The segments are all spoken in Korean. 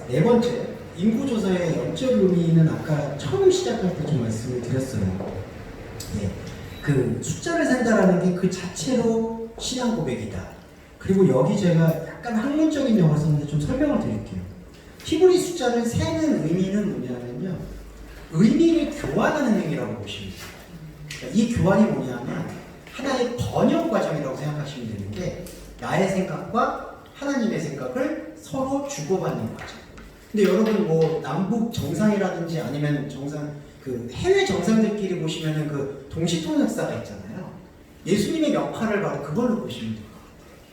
네 번째, 인구조사의 영적 의미는 아까 처음 시작할 때 좀 말씀을 드렸어요. 네, 그 숫자를 센다라는 게 그 자체로 신앙 고백이다. 그리고 여기 제가 약간 학문적인 용어를 썼는데 좀 설명을 드릴게요. 히브리 숫자를 세는 의미는 뭐냐면요, 의미를 교환하는 행위라고 보시면 돼요. 그러니까 이 교환이 뭐냐면 하나의 번역 과정이라고 생각하시면 되는데, 나의 생각과 하나님의 생각을 서로 주고받는 과정. 근데 여러분 뭐 남북 정상이라든지 아니면 정상 그 해외 정상들끼리 보시면은 그 동시통역사가 있잖아요. 예수님의 역할을 바로 그걸로 보시면 돼요.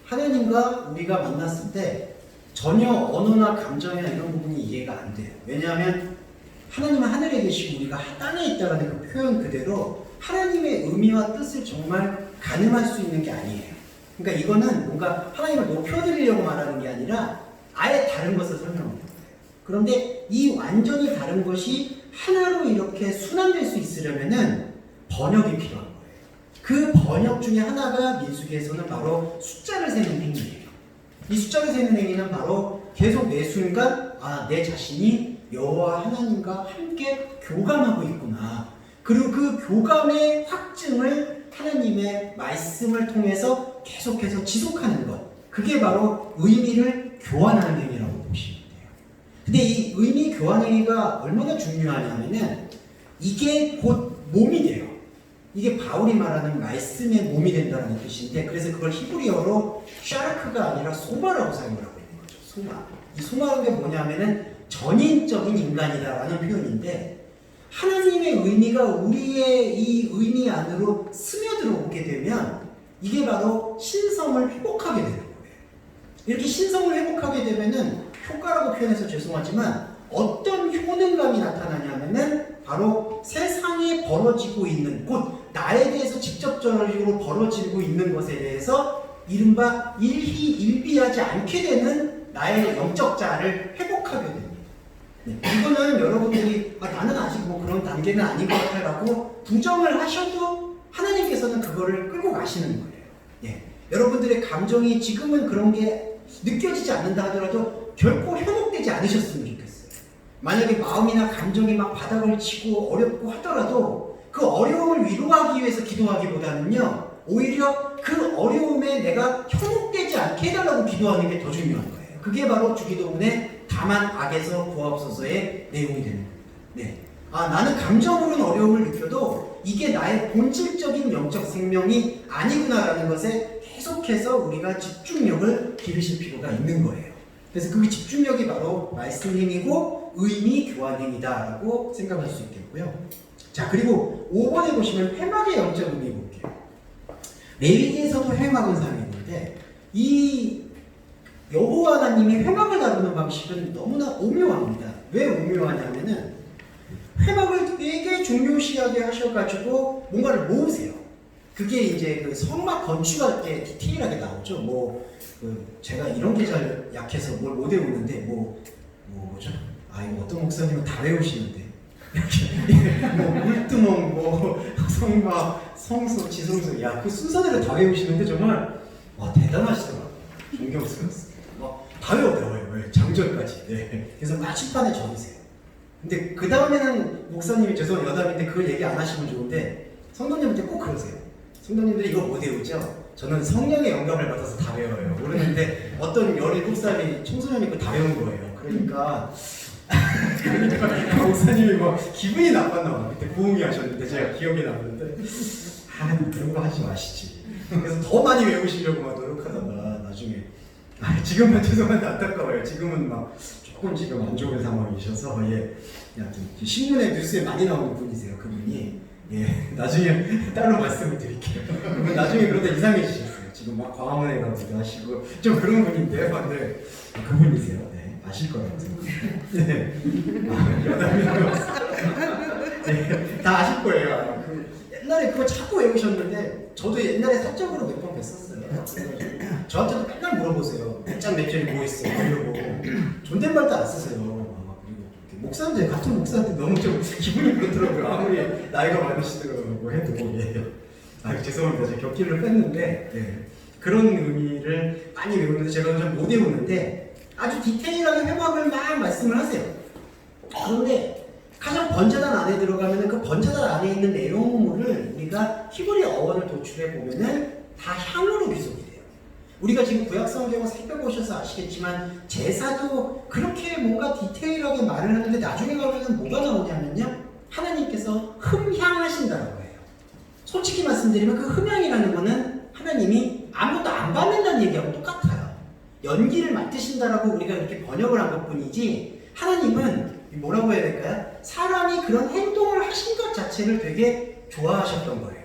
하나님과 우리가 만났을 때 전혀 언어나 감정이나 이런 부분이 이해가 안 돼요. 왜냐하면 하나님은 하늘에 계시고 우리가 땅에 있다는 그 표현 그대로 하나님의 의미와 뜻을 정말 가늠할 수 있는 게 아니에요. 그러니까 이거는 뭔가 하나님을 높여드리려고 말하는 게 아니라 아예 다른 것을 설명하는 거예요. 그런데 이 완전히 다른 것이 하나로 이렇게 순환될 수 있으려면은 번역이 필요한 거예요. 그 번역 중에 하나가 민수기에서는 바로 숫자를 세는 행위예요. 이 숫자를 세는 행위는 바로 계속 매 순간 내 자신이 여호와 하나님과 함께 교감하고 있구나. 그리고 그 교감의 확증을 하나님의 말씀을 통해서 계속해서 지속하는 것. 그게 바로 의미를 교환하는 행위라고 보시면 돼요. 근데 이 의미 교환 행위가 얼마나 중요하냐면은 이게 곧 몸이 돼요. 이게 바울이 말하는 말씀의 몸이 된다는 뜻인데, 그래서 그걸 히브리어로 샤르크가 아니라 소마라고 사용을 하고 있는 거죠. 소마. 이 소마라는 게 뭐냐면은 전인적인 인간이다라는 표현인데, 하나님의 의미가 우리의 이 의미 안으로 스며들어오게 되면 이게 바로 신성을 회복하게 되는 거예요. 이렇게 신성을 회복하게 되면은 효과라고 표현해서 죄송하지만 어떤 효능감이 나타나냐면은 바로 세상에 벌어지고 있는, 곧 나에 대해서 직접적으로 벌어지고 있는 것에 대해서 이른바 일희일비하지 않게 되는 나의 영적 자아를 회복하게 됩니다. 네, 이거는 여러분들이 나는 아직 뭐 그런 단계는 아닌 것 같아 라고 부정을 하셔도 하나님께서는 그거를 끌고 가시는 거예요. 네, 여러분들의 감정이 지금은 그런 게 느껴지지 않는다 하더라도 결코 현혹되지 않으셨으면 좋겠어요. 만약에 마음이나 감정이 막 바닥을 치고 어렵고 하더라도 그 어려움을 위로하기 위해서 기도하기보다는요, 오히려 그 어려움에 내가 현혹되지 않게 해달라고 기도하는 게 더 중요한 거예요. 그게 바로 주기도문의 다만 악에서 구하옵소서의 내용이 되는 겁니다. 네. 나는 감정으로는 어려움을 느껴도 이게 나의 본질적인 영적 생명이 아니구나라는 것에 계속해서 우리가 집중력을 기르실 필요가 있는 거예요. 그래서 그 집중력이 바로 말씀 행위고 의미 교환 행위다라고 생각할 수 있겠고요. 자, 그리고 5번에 보시면 회막의 영적 의미 볼게요. 레위기에서도 회막은 사용했는데 이 여호와 하나님이 회막을 다루는 방식은 너무나 오묘합니다. 왜 오묘하냐면은 회막을 되게 중요시하게 하셔가지고 뭔가를 모으세요. 그게 이제 그 성막 건축할 때 디테일하게 나오죠. 제가 이런 게 잘 약해서 뭘 못 외우는데 뭐죠? 이거 어떤 목사님은 다 외우시는데 물두멍, 성막, 성소, 지성소, 그 순서대로 다 외우시는데 정말 대단하시더라고요. 존경스러웠어요. 다 외워요. 장절까지. 네. 그래서 마침판에 적으세요. 근데 그 다음에는 목사님이 죄송한 여담인데 그걸 얘기 안 하시면 좋은데 성도님한테 꼭 그러세요. 성도님들이 이거 못 외우죠? 저는 성령의 영감을 받아서 다 외워요. 모르는데 어떤 17살이 청소년이 그거 다 외운 거예요. 그러니까 목사님이 기분이 나빴나 봐. 그때 부흥이 하셨는데 제가 기억이 남는데 그런 거 하지 마시지. 그래서 더 많이 외우시려고 노력하다가 나중에 지금은 죄송한데 안타까워요. 지금은 조금 지금 안 좋은 상황이셔서 신문에 뉴스에 많이 나오는 분이세요. 그분이 나중에 따로 말씀을 드릴게요. 그분 나중에 그러다 이상해지셨어요. 지금 광화문에 가기도 하시고 좀 그런 분인데요. 네, 그분이세요. 네, 아실 거라고 생각해요. 네, 여담이라고 네, 다 아실 거예요. 옛날에 그거 자꾸 외우셨는데 저도 옛날에 사적으로 몇 번 뵀었어요. 저한테도 맨날 물어보세요. 몇 장 몇 절이 뭐 있어? 이러고 존댓말도 안 쓰세요. 그리고 목사님들 같은 목사한테 너무 좀 기분이 그렇더라고요. 아무리 나이가 많으시더라고 해도 죄송합니다. 제가 격기를 뺐는데 그런 의미를 많이 외우는데 제가 좀 못 외우는데 아주 디테일하게 회막을 막 말씀을 하세요. 그런데 가장 번제단 안에 들어가면은 그 번제단 안에 있는 내용물을 우리가 히브리 어원을 도출해 보면은 다 향으로 귀속이 돼요. 우리가 지금 구약 성경을 살펴보셔서 아시겠지만 제사도 그렇게 뭔가 디테일하게 말을 하는데 나중에 가면은 뭐가 나오냐면요, 하나님께서 흠향하신다는 거예요. 솔직히 말씀드리면 그 흠향이라는 거는 하나님이 아무것도 안 받는다는 얘기하고 똑같아요. 연기를 맡으신다라고 우리가 이렇게 번역을 한 것뿐이지, 하나님은 뭐라고 해야 될까요? 사람이 그런 행동을 하신 것 자체를 되게 좋아하셨던 거예요.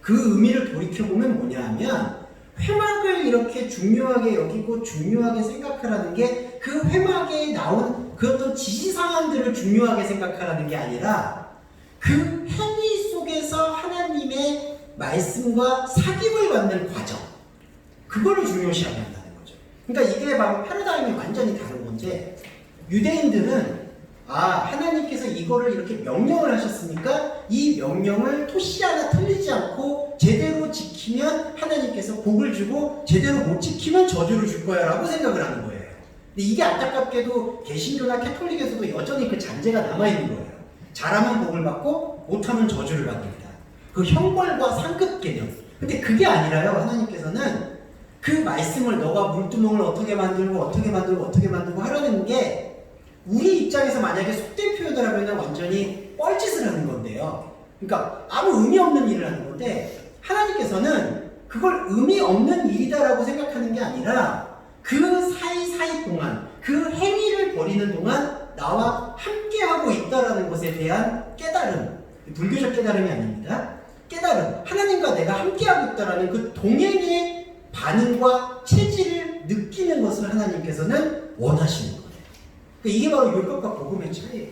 그 의미를 돌이켜보면 뭐냐 하면, 회막을 이렇게 중요하게 여기고 중요하게 생각하라는 게 그 회막에 나온 그 어떤 지시사항들을 중요하게 생각하라는 게 아니라 그 행위 속에서 하나님의 말씀과 사귐을 갖는 과정, 그거를 중요시하게 한다는 거죠. 그러니까 이게 바로 패러다임이 완전히 다른 건데, 유대인들은 하나님께서 이거를 이렇게 명령을 하셨으니까 이 명령을 토시 하나 틀리지 않고 제대로 지키면 하나님께서 복을 주고 제대로 못 지키면 저주를 줄 거야 라고 생각을 하는 거예요. 근데 이게 안타깝게도 개신교나 캐톨릭에서도 여전히 그 잔재가 남아있는 거예요. 잘하면 복을 받고 못하면 저주를 받습니다. 그 형벌과 상급 개념. 근데 그게 아니라요, 하나님께서는 그 말씀을 너가 물두멍을 어떻게 만들고 하라는 게, 우리 입장에서 만약에 속된 표현을 하면 완전히 뻘짓을 하는 건데요. 그러니까 아무 의미 없는 일을 하는 건데, 하나님께서는 그걸 의미 없는 일이다라고 생각하는 게 아니라 그 사이사이 동안, 그 행위를 벌이는 동안 나와 함께하고 있다라는 것에 대한 깨달음, 불교적 깨달음이 아닙니다. 깨달음, 하나님과 내가 함께하고 있다라는 그 동행의 반응과 체질을 느끼는 것을 하나님께서는 원하시는 거예요. 이게 바로 율법과 복음의 차이예요.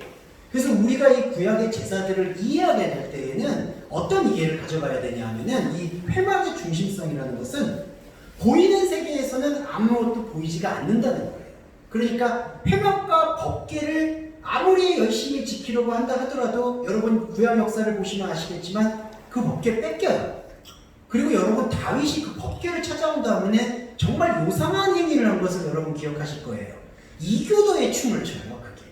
그래서 우리가 이 구약의 제사들을 이해하게 될 때에는 어떤 이해를 가져가야 되냐 하면은, 이 회막의 중심성이라는 것은 보이는 세계에서는 아무것도 보이지가 않는다는 거예요. 그러니까 회막과 법궤를 아무리 열심히 지키려고 한다 하더라도, 여러분 구약 역사를 보시면 아시겠지만 그 법궤 뺏겨요. 그리고 여러분 다윗이 그 법궤를 찾아온 다음에 정말 요상한 행위를 한 것을 여러분 기억하실 거예요. 이교도의 춤을 춰요, 그게.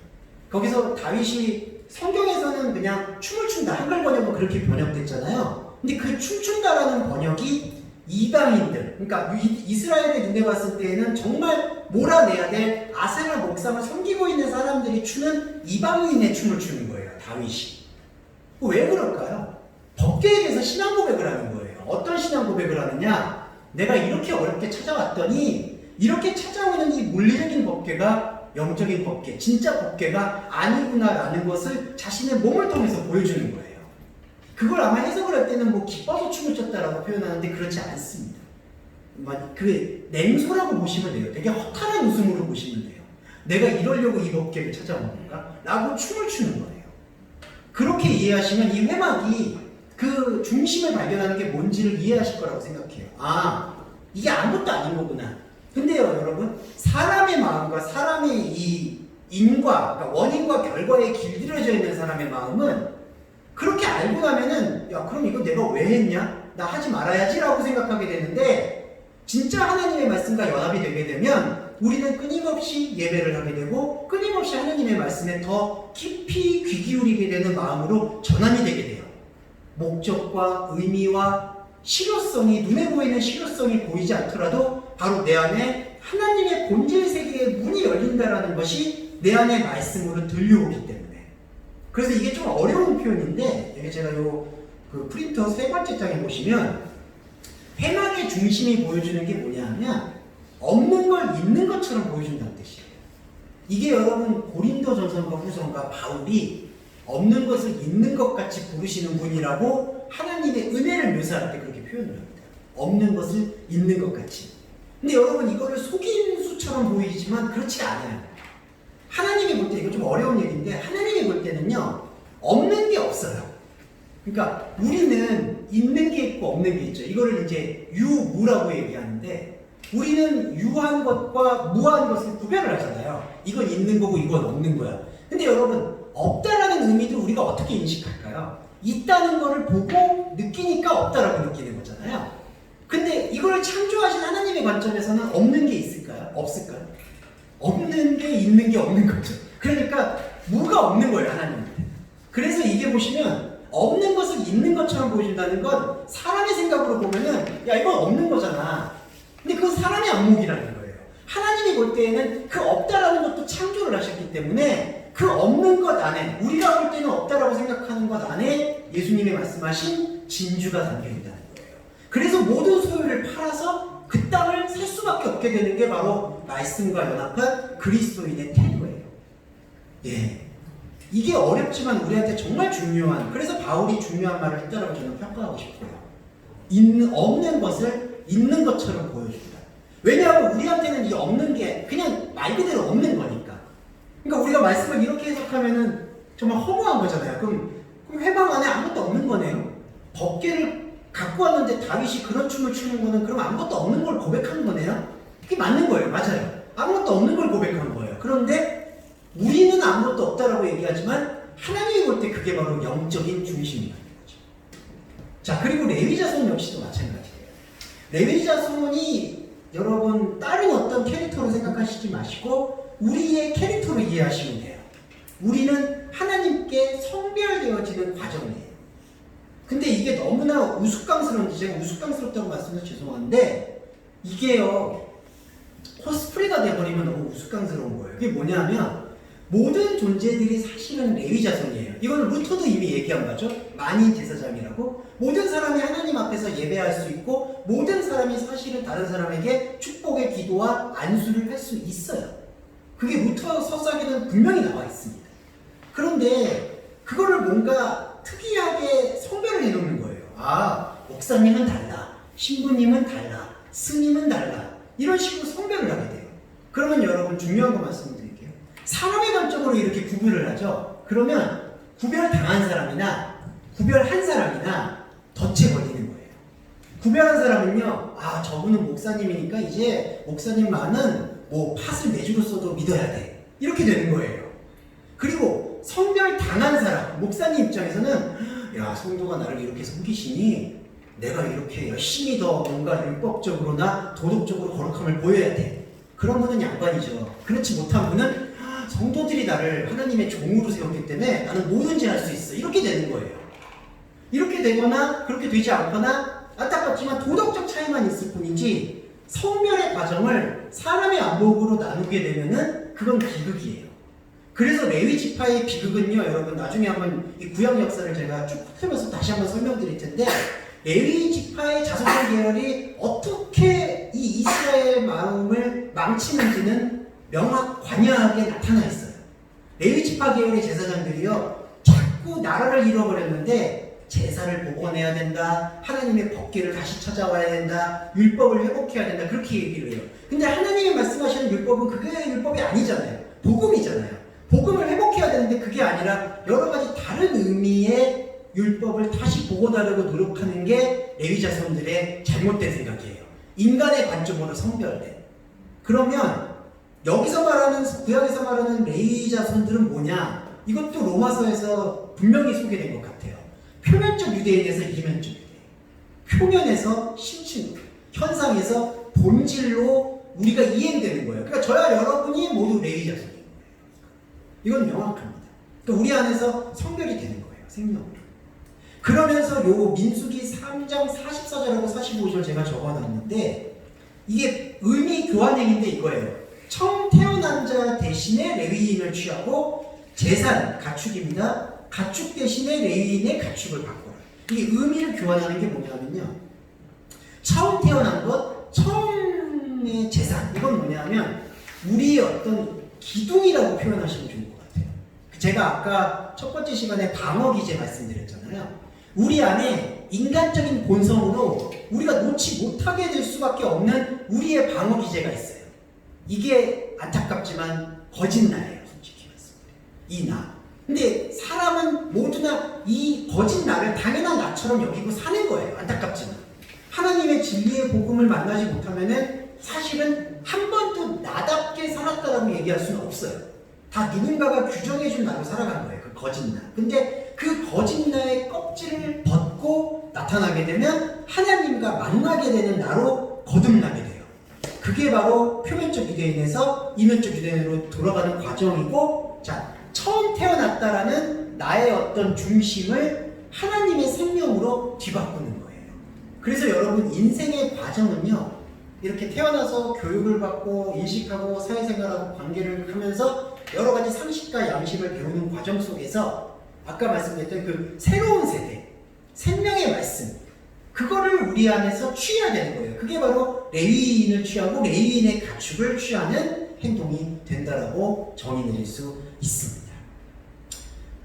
거기서 다윗이, 성경에서는 그냥 춤을 춘다, 한글 번역은 그렇게 번역됐잖아요. 근데 그 춤춘다라는 번역이 이방인들, 그러니까 이스라엘의 눈에 봤을 때에는 정말 몰아내야 될 아세라 목상을 섬기고 있는 사람들이 추는 이방인의 춤을 추는 거예요, 다윗이. 왜 그럴까요? 법궤에 대해서 신앙 고백을 하는 거예요. 어떤 신앙 고백을 하느냐? 내가 이렇게 어렵게 찾아왔더니 이렇게 찾아오는 이 물리적인 법궤가 영적인 법궤, 진짜 법궤가 아니구나라는 것을 자신의 몸을 통해서 보여주는 거예요. 그걸 아마 해석을 할 때는 뭐 기뻐서 춤을 췄다라고 표현하는데 그렇지 않습니다. 그 냉소라고 보시면 돼요. 되게 허탈한 웃음으로 보시면 돼요. 내가 이러려고 이 법궤를 찾아온 건가? 라고 춤을 추는 거예요. 그렇게 이해하시면 이 회막이 그 중심을 발견하는 게 뭔지를 이해하실 거라고 생각해요. 이게 아무것도 아닌 거구나. 근데요, 여러분, 사람의 마음과 사람의 이 인과, 그러니까 원인과 결과에 길들여져 있는 사람의 마음은 그렇게 알고 나면은, 야, 그럼 이거 내가 왜 했냐? 나 하지 말아야지 라고 생각하게 되는데, 진짜 하나님의 말씀과 연합이 되게 되면 우리는 끊임없이 예배를 하게 되고 끊임없이 하나님의 말씀에 더 깊이 귀 기울이게 되는 마음으로 전환이 되게 돼요. 목적과 의미와 실효성이, 눈에 보이는 실효성이 보이지 않더라도 바로 내 안에 하나님의 본질 세계의 문이 열린다라는 것이 내 안의 말씀으로 들려오기 때문에. 그래서 이게 좀 어려운 표현인데, 여기 제가 그 프린터 세 번째 장에 보시면 회막의 중심이 보여주는 게 뭐냐 하면 없는 걸 있는 것처럼 보여준다는 뜻이에요. 이게 여러분 고린도전서과 후서가 바울이 없는 것을 있는 것 같이 부르시는 분이라고 하나님의 은혜를 묘사할 때 그렇게 표현을 합니다. 없는 것을 있는 것 같이. 근데 여러분 이거를 속임수처럼 보이지만 그렇지 않아요. 하나님이 볼 때, 이거 좀 어려운 얘기인데, 하나님이 볼 때는요, 없는 게 없어요. 그러니까 우리는 있는 게 있고 없는 게 있죠. 이거를 이제 유무라고 얘기하는데, 우리는 유한 것과 무한 것을 구별을 하잖아요. 이건 있는 거고 이건 없는 거야. 근데 여러분, 없다라는 의미도 우리가 어떻게 인식할까요? 있다는 거를 보고 느끼니까 없다라고 느끼는 거잖아요. 근데 이걸 창조하신 하나님의 관점에서는 없는 게 있을까요? 없을까요? 없는 게 있는 게 없는 거죠. 그러니까 뭐가 없는 거예요, 하나님한테. 그래서 이게 보시면 없는 것을 있는 것처럼 보여준다는 건 사람의 생각으로 보면은 야 이건 없는 거잖아. 근데 그건 사람의 안목이라는 거예요. 하나님이 볼 때에는 그 없다라는 것도 창조를 하셨기 때문에 그 없는 것 안에 우리가 볼 때는 없다라고 생각하는 것 안에 예수님이 말씀하신 진주가 담겨있다는 거예요. 그래서 모든 소유를 팔아서 그 땅을 살 수밖에 없게 되는 게 바로 말씀과 연합한 그리스도인의 태도예요. 예. 이게 어렵지만 우리한테 정말 중요한, 그래서 바울이 중요한 말을 했다라고 저는 평가하고 싶고요. 없는 것을 있는 것처럼 보여준다. 왜냐하면 우리한테는 이 없는 게 그냥 말 그대로 없는 거니까. 그러니까 우리가 말씀을 이렇게 해석하면은 정말 허무한 거잖아요. 그럼 회방 안에 아무것도 없는 거네요. 법궤를 갖고 왔는데 다윗이 그런 춤을 추는 거는 그럼 아무것도 없는 걸 고백한 거네요. 그게 맞는 거예요. 맞아요. 아무것도 없는 걸 고백한 거예요. 그런데 우리는 아무것도 없다라고 얘기하지만 하나님이 볼 때 그게 바로 영적인 중심이라는 거죠. 자, 그리고 레위 자손 역시도 마찬가지예요. 레위 자손이 여러분 다른 어떤 캐릭터로 생각하시지 마시고 우리의 캐릭터로 이해하시면 돼요. 우리는 하나님께 성별되어지는 과정이에요. 근데 이게 너무나 우스꽝스러운지, 제가 우스꽝스럽다고 말씀해서 죄송한데 이게요 코스프레가 돼버리면 너무 우스꽝스러운 거예요. 그게 뭐냐면 모든 존재들이 사실은 레위 자손이에요. 이거는 루터도 이미 얘기한 거죠. 만인 제사장이라고. 모든 사람이 하나님 앞에서 예배할 수 있고 모든 사람이 사실은 다른 사람에게 축복의 기도와 안수를 할 수 있어요. 그게 루터 서사에는 분명히 나와 있습니다. 그런데 그거를 뭔가 특이하게 성별을 해놓는 거예요. 아, 목사님은 달라, 신부님은 달라, 스님은 달라, 이런 식으로 성별을 하게 돼요. 그러면 여러분 중요한 거 말씀드릴게요. 사람의 관점으로 이렇게 구별을 하죠. 그러면 구별당한 사람이나 구별한 사람이나 덫에 걸리는 거예요. 구별한 사람은요, 아 저분은 목사님이니까 이제 목사님만은 뭐 팥을 내주로써도 믿어야 돼, 이렇게 되는 거예요. 그리고 성별당한 사람, 목사님 입장에서는 야 성도가 나를 이렇게 섬기시니 내가 이렇게 열심히 더 뭔가 율법적으로나 도덕적으로 거룩함을 보여야 돼. 그런 분은 양반이죠. 그렇지 못한 분은 성도들이 나를 하나님의 종으로 세웠기 때문에 나는 뭐든지 할 수 있어, 이렇게 되는 거예요. 이렇게 되거나 그렇게 되지 않거나 안타깝지만 도덕적 차이만 있을 뿐이지 성별의 과정을 사람의 안목으로 나누게 되면은 그건 비극이에요. 그래서 레위 지파의 비극은요, 여러분 나중에 한번 이 구약 역사를 제가 쭉 훑으면서 다시 한번 설명드릴 텐데, 레위 지파의 자손 계열이 어떻게 이 이스라엘 마음을 망치는지는 관연하게 나타나 있어요. 레위 지파 계열의 제사장들이요, 자꾸 나라를 잃어버렸는데 제사를 복원해야 된다, 하나님의 법궤를 다시 찾아와야 된다, 율법을 회복해야 된다, 그렇게 얘기를 해요. 근데 하나님이 말씀하시는 율법은 그게 율법이 아니잖아요. 복음이잖아요. 복음을 회복해야 되는데 그게 아니라 여러 가지 다른 의미의 율법을 다시 복원하려고 노력하는 게 레위 자손들의 잘못된 생각이에요. 인간의 관점으로 성별된. 그러면 여기서 말하는, 구약에서 말하는 레위 자손들은 뭐냐? 이것도 로마서에서 분명히 소개된 것 같아요. 표면적 유대인에서 이면적 유대인. 표면에서 심층, 현상에서 본질로 우리가 이행되는 거예요. 그러니까 저와 여러분이 모두 레위 자손이에요. 이건 명확합니다. 그러니까 우리 안에서 성별이 되는 거예요. 생명으로. 그러면서 요 민수기 3장 44절하고 45절 제가 적어놨는데 이게 의미 교환행인데 이거예요. 처음 태어난 자 대신에 레위인을 취하고 재산, 가축입니다. 가축 대신에 레위인의 가축을 바꿔라. 이게 의미를 교환하는 게 뭐냐면요, 처음 태어난 것, 처음의 재산, 이건 뭐냐면 우리의 어떤 기둥이라고 표현하시면 좋을 것 같아요. 제가 아까 첫 번째 시간에 방어 기제 말씀드렸잖아요. 우리 안에 인간적인 본성으로 우리가 놓지 못하게 될 수밖에 없는 우리의 방어 기제가 있어요. 이게 안타깝지만 거짓나예요. 솔직히 말씀드려요. 이 나. 근데 사람은 모두나 이 거짓 나를 당연한 나처럼 여기고 사는 거예요. 안타깝지만 하나님의 진리의 복음을 만나지 못하면은 사실은 한 번도 나답게 살았다라고 얘기할 수는 없어요. 다 누군가가 규정해준 나로 살아간 거예요. 그 거짓나. 근데 그 거짓나의 껍질을 벗고 나타나게 되면 하나님과 만나게 되는 나로 거듭나게 돼요. 그게 바로 표면적 유대인에서 이면적 유대인으로 돌아가는 과정이고, 자, 처음 태어났다라는 나의 어떤 중심을 하나님의 생명으로 뒤바꾸는 거예요. 그래서 여러분 인생의 과정은요, 이렇게 태어나서 교육을 받고 인식하고 사회생활하고 관계를 하면서 여러 가지 상식과 양식을 배우는 과정 속에서 아까 말씀드렸던 그 새로운 세대, 생명의 말씀, 그거를 우리 안에서 취해야 되는 거예요. 그게 바로 레위인을 취하고 레위인의 가축을 취하는 행동이 된다라고 정의 내릴 수 있습니다.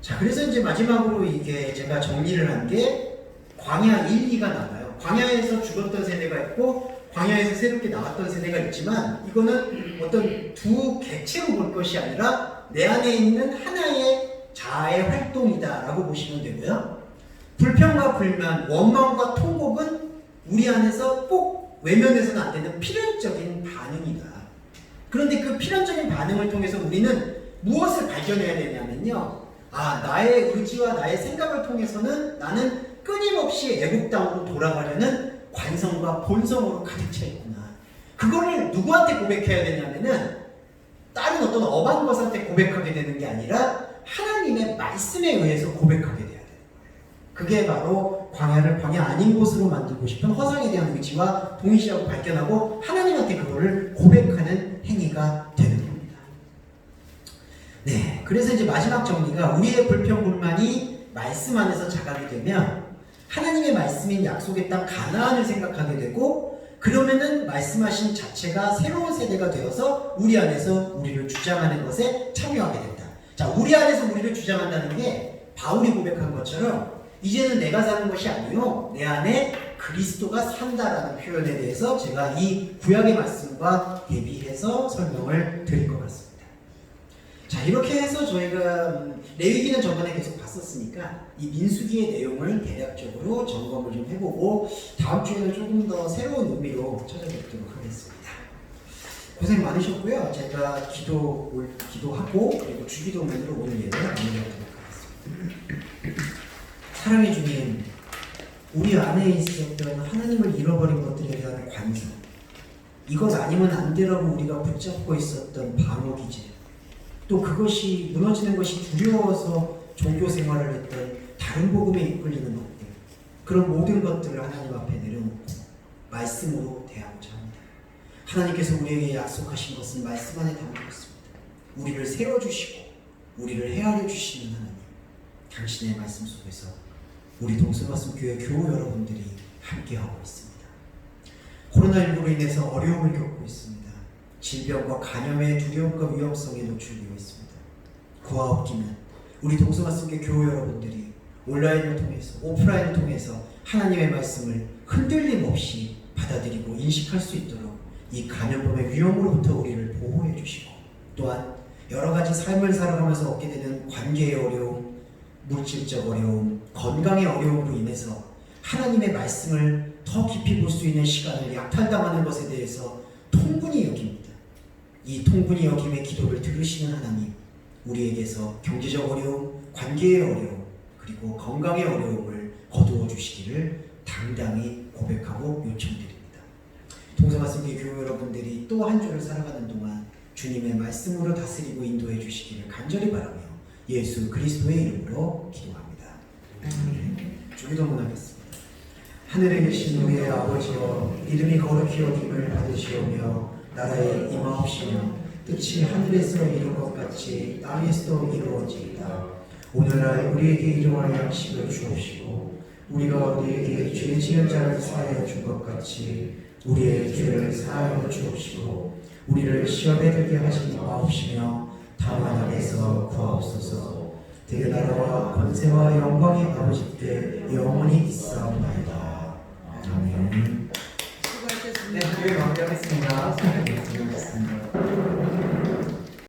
자, 그래서 이제 마지막으로 이게 제가 정리를 한 게 광야 1, 2가 나와요. 광야에서 죽었던 세대가 있고 광야에서 새롭게 나왔던 세대가 있지만 이거는 어떤 두 객체로 볼 것이 아니라 내 안에 있는 하나의 자아의 활동이다라고 보시면 되고요. 불평과 불만, 원망과 통곡은 우리 안에서 꼭 외면해서는 안 되는 필연적인 반응이다. 그런데 그 필연적인 반응을 통해서 우리는 무엇을 발견해야 되냐면요. 아, 나의 의지와 나의 생각을 통해서는 나는 끊임없이 애국 땅으로 돌아가려는 관성과 본성으로 가득 차 있구나. 그거를 누구한테 고백해야 되냐면은 다른 어떤 어반 것한테 고백하게 되는 게 아니라 하나님의 말씀에 의해서 고백하게 돼야 돼요. 그게 바로 광야를 광야 아닌 곳으로 만들고 싶은 허상에 대한 의지와 동일시하고 발견하고 하나님한테 그거를 고백하는 행위가 되는 겁니다. 네, 그래서 이제 마지막 정리가 우리의 불평불만이 말씀 안에서 자각이 되면 하나님의 말씀인 약속의 땅 가나안을 생각하게 되고 그러면은 말씀하신 자체가 새로운 세대가 되어서 우리 안에서 우리를 주장하는 것에 참여하게 된다. 자, 우리 안에서 우리를 주장한다는 게 바울이 고백한 것처럼 이제는 내가 사는 것이 아니요 내 안에 그리스도가 산다라는 표현에 대해서 제가 이 구약의 말씀과 대비해서 설명을 드릴 것 같습니다. 자, 이렇게 해서 저희가 레위기는 저번에 계속 봤었으니까 이 민수기의 내용을 대략적으로 점검을 좀 해보고 다음 주에는 조금 더 새로운 의미로 찾아뵙도록 하겠습니다. 고생 많으셨고요. 제가 기도하고 그리고 주기도문으로 오늘 예를 마무리하도록 하겠습니다. 사랑의 주님, 우리 안에 있었던 하나님을 잃어버린 것들에 대한 관성, 이것 아니면 안 되라고 우리가 붙잡고 있었던 방어기제, 또 그것이 무너지는 것이 두려워서 종교 생활을 했던 다른 복음에 이끌리는 것들, 그런 모든 것들을 하나님 앞에 내려놓고 말씀으로 대하고자 합니다. 하나님께서 우리에게 약속하신 것은 말씀 안에 담겨 있습니다. 우리를 세워주시고 우리를 헤아려 주시는 하나님, 당신의 말씀 속에서 우리 동서말씀 교회 교우 여러분들이 함께하고 있습니다. 코로나19로 인해서 어려움을 겪고 있습니다. 질병과 간염의 두려움과 위험성에 노출되어 있습니다. 그와 엎기면 우리 동서말씀교 교우 여러분들이 온라인을 통해서 오프라인을 통해서 하나님의 말씀을 흔들림 없이 받아들이고 인식할 수 있도록 이 감염병의 위험으로부터 우리를 보호해 주시고 또한 여러 가지 삶을 살아가면서 얻게 되는 관계의 어려움, 물질적 어려움, 건강의 어려움으로 인해서 하나님의 말씀을 더 깊이 볼 수 있는 시간을 약탈당하는 것에 대해서 통분히 여깁니다. 이 통분히 여김의 기도를 들으시는 하나님, 우리에게서 경제적 어려움, 관계의 어려움, 그리고 건강의 어려움을 거두어 주시기를 당당히 고백하고 요청드립니다. 동서말씀교 교회 여러분들이 또 한 주를 살아가는 동안 주님의 말씀으로 다스리고 인도해 주시기를 간절히 바라며 예수 그리스도의 이름으로 기도합니다. 주기도문하겠습니다. 하늘에 계신 우리의 아버지여, 이름이 거룩히 여김을 받으시오며 나라에 임하옵시며 뜻이 하늘에서 이룬 것 같이 땅에서도 이루어지이다. 오늘날 우리에게 일용할 양식을 주옵시고 우리가 우리에게 죄 지은 자를 사하여 준 것 같이 우리의 죄를 사하여 주옵시고 우리를 시험에 들게 하지 마옵시며 다만 악에서 구하옵소서. 그 나라와 권세와 영광의 아버지께 영원히 있사옵나이다. 아멘. 수고하셨습니다. 네, 교회 마무리하겠습니다. 수고하셨습니다.